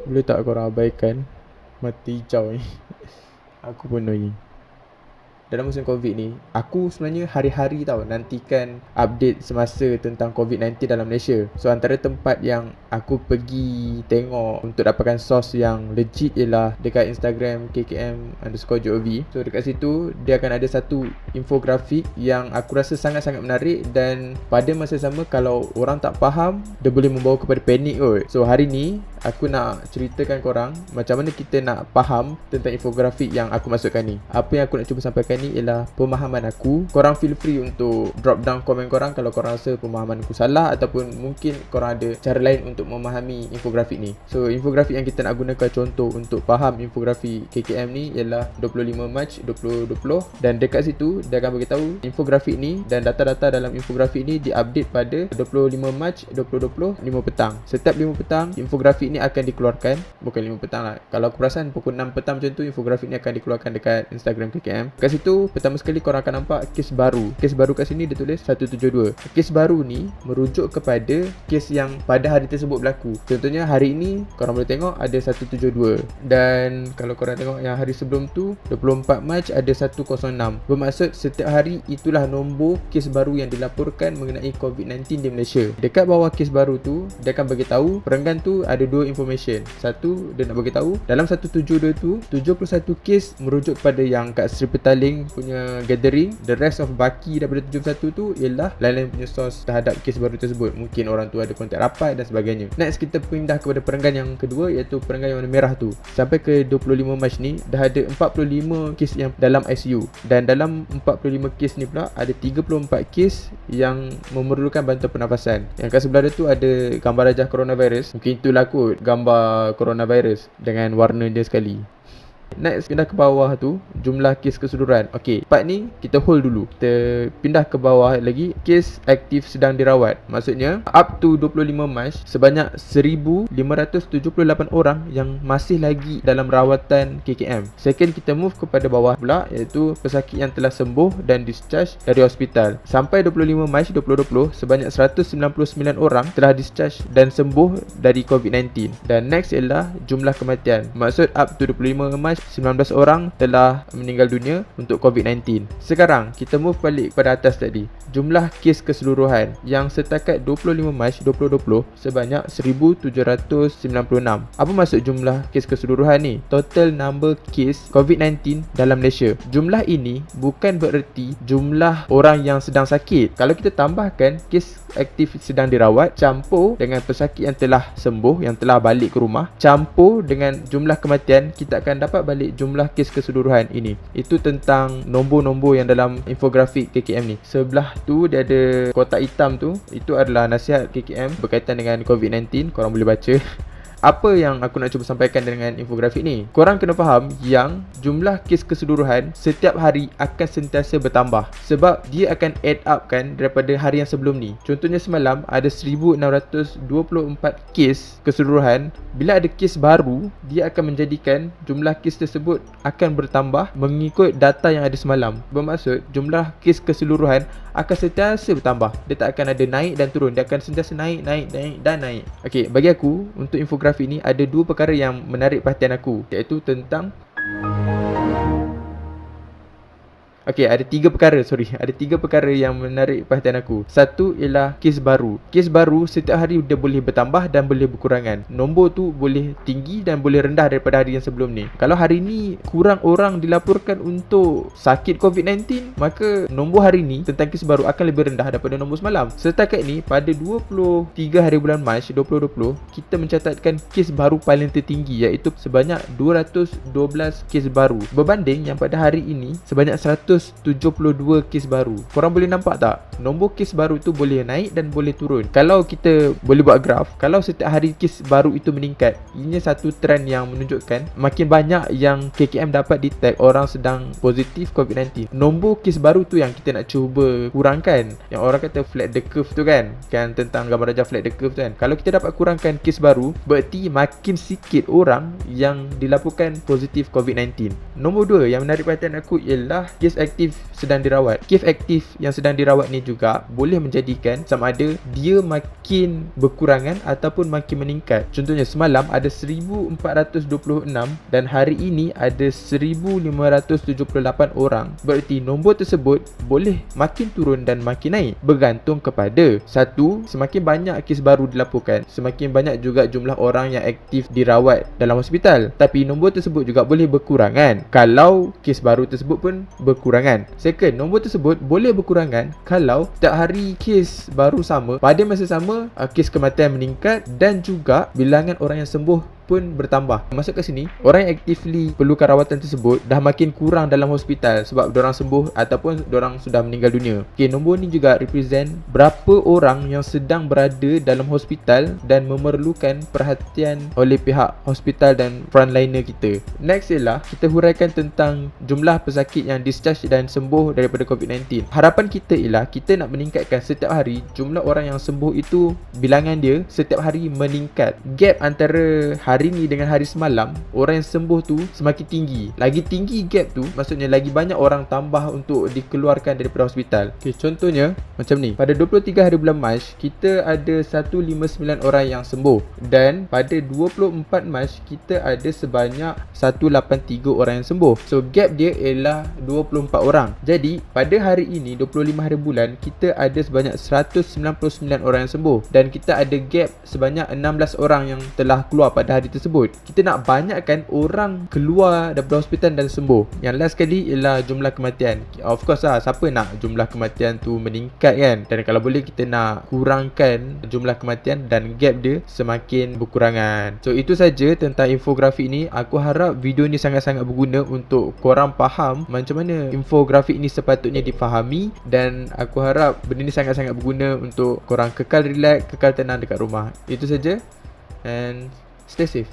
Boleh tak korang abaikan mati hijau ni? Aku pun annoying. Dalam musim COVID ni, aku sebenarnya hari-hari tau nantikan update semasa tentang COVID-19 dalam Malaysia. So antara tempat yang aku pergi tengok untuk dapatkan source yang legit ialah dekat Instagram kkm_gov. So dekat situ dia akan ada satu infografik yang aku rasa sangat-sangat menarik, dan pada masa sama kalau orang tak faham, dia boleh membawa kepada panik kot. So hari ni aku nak ceritakan korang macam mana kita nak faham tentang infografik yang aku masukkan ni. Apa yang aku nak cuba sampaikan ni ialah pemahaman aku. Korang feel free untuk drop down komen korang kalau korang rasa pemahaman aku salah, ataupun mungkin korang ada cara lain untuk memahami infografik ni. So infografik yang kita nak gunakan contoh untuk faham infografik KKM ni ialah 25 Mac 2020, dan dekat situ dia akan beritahu infografik ni dan data-data dalam infografik ni diupdate pada 25 Mac 2020 5 petang. Setiap 5 petang infografik ni akan dikeluarkan. Bukan 5 petang lah, kalau aku perasan pukul 6 petang macam tu infografik ni akan dikeluarkan dekat Instagram KKM. Kat situ pertama sekali korang akan nampak kes baru. Kes baru kat sini dia tulis 172. Kes baru ni merujuk kepada kes yang pada hari tersebut berlaku. Contohnya hari ini korang boleh tengok ada 172, dan kalau korang tengok yang hari sebelum tu 24 Mac ada 106. Bermaksud setiap hari itulah nombor kes baru yang dilaporkan mengenai COVID-19 di Malaysia. Dekat bawah kes baru tu dia akan bagi tahu perenggan tu ada dua information. Satu, dia nak bagi tahu dalam 172 tu 71 kes merujuk kepada yang kat Sri Petaling punya gathering. The rest of baki daripada 71 tu ialah lain-lain punya source terhadap kes baru tersebut. Mungkin orang tu ada kontak rapat dan sebagainya. Next kita pindah kepada perenggan yang kedua, iaitu perenggan yang warna merah tu. Sampai ke 25 Mac ni dah ada 45 kes yang dalam ICU, dan dalam 45 kes ni pula ada 34 kes yang memerlukan bantuan pernafasan. Yang kat sebelah dia tu ada gambar rajah coronavirus. Mungkin itulah kot gambar coronavirus dengan warna dia sekali. Next, pindah ke bawah tu jumlah kes keseluruhan. Okey, part ni kita hold dulu. Kita pindah ke bawah lagi, kes aktif sedang dirawat. Maksudnya up to 25 Mac sebanyak 1578 orang yang masih lagi dalam rawatan KKM. Second, kita move kepada bawah pula, iaitu pesakit yang telah sembuh dan discharge dari hospital. Sampai 25 Mac 2020 sebanyak 199 orang telah discharge dan sembuh dari COVID-19. Dan next ialah jumlah kematian. Maksud up to 25 Mac 19 orang telah meninggal dunia untuk COVID-19. Sekarang kita move balik pada atas tadi. Jumlah kes keseluruhan yang setakat 25 Mac 2020 sebanyak 1796. Apa maksud jumlah kes keseluruhan ni? Total number kes COVID-19 dalam Malaysia. Jumlah ini bukan bererti jumlah orang yang sedang sakit. Kalau kita tambahkan kes aktif sedang dirawat campur dengan pesakit yang telah sembuh, yang telah balik ke rumah, campur dengan jumlah kematian, kita akan dapat balik jumlah kes keseluruhan ini. Itu tentang nombor-nombor yang dalam infografik KKM ni. Sebelah tu dia ada kotak hitam tu, itu adalah nasihat KKM berkaitan dengan COVID-19. Korang boleh baca. Apa yang aku nak cuba sampaikan dengan infografik ni? Korang kena faham yang jumlah kes keseluruhan setiap hari akan sentiasa bertambah, sebab dia akan add up kan daripada hari yang sebelum ni. Contohnya semalam ada 1624 kes keseluruhan. Bila ada kes baru, dia akan menjadikan jumlah kes tersebut akan bertambah mengikut data yang ada semalam. Bermaksud jumlah kes keseluruhan akan sentiasa bertambah. Dia tak akan ada naik dan turun. Dia akan sentiasa naik dan naik. Okey, bagi aku untuk infografik ni ada dua perkara yang menarik perhatian aku, iaitu tentang ada tiga perkara yang menarik perhatian aku. Satu ialah kes baru. Kes baru setiap hari dia boleh bertambah dan boleh berkurangan. Nombor tu boleh tinggi dan boleh rendah daripada hari yang sebelum ni. Kalau hari ni kurang orang dilaporkan untuk sakit COVID-19, maka nombor hari ni tentang kes baru akan lebih rendah daripada nombor semalam. Setakat ni pada 23 hari bulan Mac 2020, kita mencatatkan kes baru paling tertinggi, iaitu sebanyak 212 kes baru, berbanding yang pada hari ini sebanyak 172 kes baru. Korang boleh nampak tak? Nombor kes baru tu boleh naik dan boleh turun. Kalau kita boleh buat graf, kalau setiap hari kes baru itu meningkat, ini satu trend yang menunjukkan makin banyak yang KKM dapat detect orang sedang positif COVID-19. Nombor kes baru tu yang kita nak cuba kurangkan. Yang orang kata flat the curve tu kan tentang gambar rajah flat the curve tu kan. Kalau kita dapat kurangkan kes baru, berarti makin sikit orang yang dilaporkan positif COVID-19. Nombor 2 yang menarik perhatian aku ialah kes aktif sedang dirawat. Kes aktif yang sedang dirawat ni juga boleh menjadikan sama ada dia makin berkurangan ataupun makin meningkat. Contohnya semalam ada 1426 dan hari ini ada 1578 orang. Berarti nombor tersebut boleh makin turun dan makin naik bergantung kepada satu, semakin banyak kes baru dilaporkan, semakin banyak juga jumlah orang yang aktif dirawat dalam hospital. Tapi nombor tersebut juga boleh berkurangan kalau kes baru tersebut pun berkurangan. Second, nombor tersebut boleh berkurangan kalau setiap hari kes baru sama, pada masa sama kes kematian meningkat dan juga bilangan orang yang sembuh pun bertambah. Masuk ke sini, orang yang aktifly perlukan rawatan tersebut dah makin kurang dalam hospital sebab diorang sembuh ataupun diorang sudah meninggal dunia. Okay, nombor ni juga represent berapa orang yang sedang berada dalam hospital dan memerlukan perhatian oleh pihak hospital dan frontliner kita. Next ialah kita huraikan tentang jumlah pesakit yang discharge dan sembuh daripada COVID-19. Harapan kita ialah kita nak meningkatkan setiap hari jumlah orang yang sembuh itu, bilangan dia setiap hari meningkat. Gap antara hari ni dengan hari semalam, orang yang sembuh tu semakin tinggi. Lagi tinggi gap tu, maksudnya lagi banyak orang tambah untuk dikeluarkan daripada hospital. Okay, contohnya macam ni. Pada 23 hari bulan Mac, kita ada 159 orang yang sembuh. Dan pada 24 Mac, kita ada sebanyak 183 orang yang sembuh. So gap dia ialah 24 orang. Jadi pada hari ini 25 hari bulan, kita ada sebanyak 199 orang yang sembuh. Dan kita ada gap sebanyak 16 orang yang telah keluar pada hari tersebut. Kita nak banyakkan orang keluar daripada hospital dan sembuh. Yang last sekali ialah jumlah kematian. Of course lah, siapa nak jumlah kematian tu meningkat kan? Dan kalau boleh kita nak kurangkan jumlah kematian dan gap dia semakin berkurangan. So itu saja tentang infografik ni. Aku harap video ni sangat-sangat berguna untuk korang faham macam mana infografik ni sepatutnya difahami, dan aku harap benda ni sangat-sangat berguna untuk korang kekal relax, kekal tenang dekat rumah. Itu saja, and stay safe.